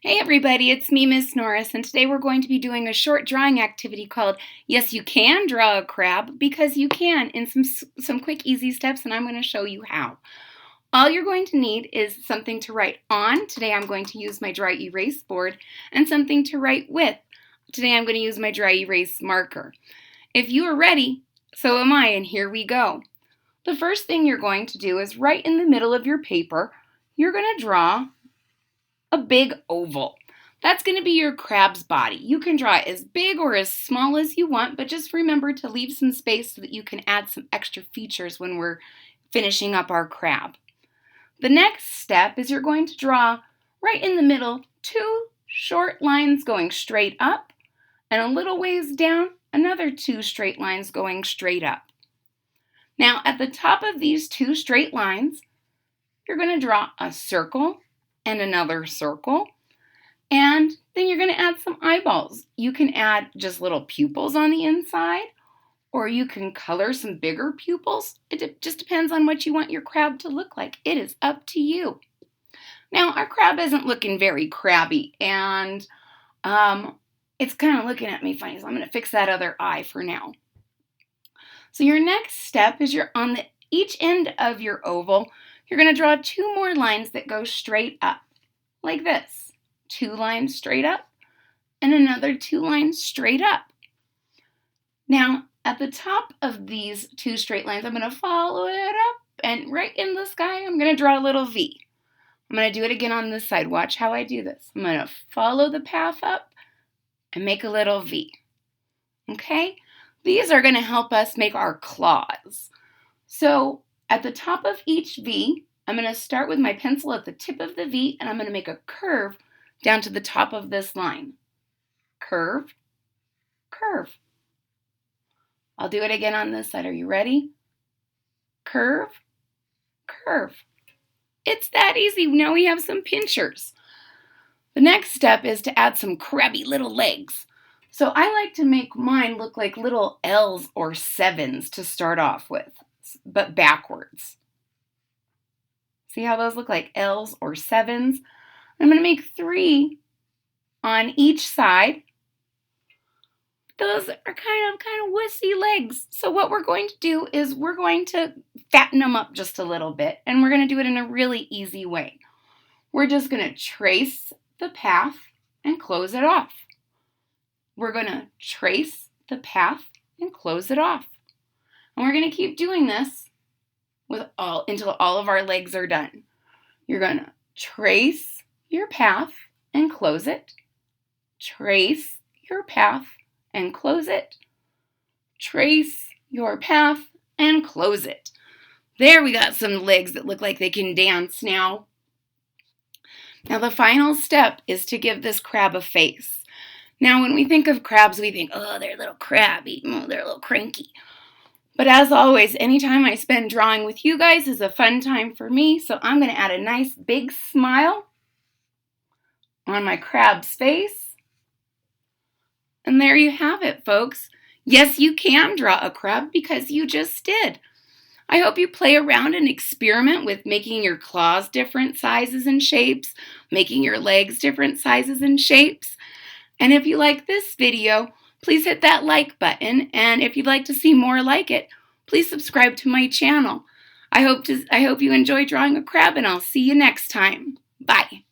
Hey everybody, it's me, Miss Norris, and today we're going to be doing a short drawing activity called Yes, You Can Draw a Crab, because you can in some quick, easy steps, and I'm going to show you how. All you're going to need is something to write on. Today I'm going to use my dry erase board, and something to write with. Today I'm going to use my dry erase marker. If you are ready, so am I, and here we go. The first thing you're going to do is right in the middle of your paper, you're going to draw a big oval. That's going to be your crab's body. You can draw it as big or as small as you want, but just remember to leave some space so that you can add some extra features when we're finishing up our crab. The next step is you're going to draw right in the middle 2 short lines going straight up, and a little ways down, another 2 straight lines going straight up. Now at the top of these 2 straight lines, you're going to draw a circle and another circle, and then you're going to add some eyeballs. You can add just little pupils on the inside, or you can color some bigger pupils. It just depends on what you want your crab to look like. It is up to you. Now, our crab isn't looking very crabby, and it's kind of looking at me funny, so I'm going to fix that other eye for now. So your next step is you're on each end of your oval, you're going to draw 2 more lines that go straight up, like this. 2 lines straight up, and another 2 lines straight up. Now, at the top of these 2 straight lines, I'm going to follow it up, and right in the sky, I'm going to draw a little V. I'm going to do it again on this side. Watch how I do this. I'm going to follow the path up and make a little V. Okay? These are going to help us make our claws. So, at the top of each V, I'm going to start with my pencil at the tip of the V, and I'm going to make a curve down to the top of this line. Curve, curve. I'll do it again on this side. Are you ready? Curve, curve. It's that easy. Now we have some pinchers. The next step is to add some crabby little legs. So I like to make mine look like little L's or 7s to start off with, but backwards. See how those look like L's or 7s? I'm going to make 3 on each side. Those are kind of wussy legs. So what we're going to do is we're going to fatten them up just a little bit, and we're going to do it in a really easy way. We're just going to trace the path and close it off. We're going to trace the path and close it off. And we're going to keep doing this until all of our legs are done. You're going to trace your path and close it. Trace your path and close it. Trace your path and close it. There, we got some legs that look like they can dance now. Now the final step is to give this crab a face. Now when we think of crabs, we think, oh, they're a little crabby, oh, they're a little cranky. But as always, anytime I spend drawing with you guys is a fun time for me, so I'm going to add a nice big smile on my crab's face. And there you have it, folks. Yes, you can draw a crab because you just did. I hope you play around and experiment with making your claws different sizes and shapes, making your legs different sizes and shapes. And if you like this video, please hit that like button, and if you'd like to see more like it, please subscribe to my channel. I hope you enjoy drawing a crab, and I'll see you next time. Bye.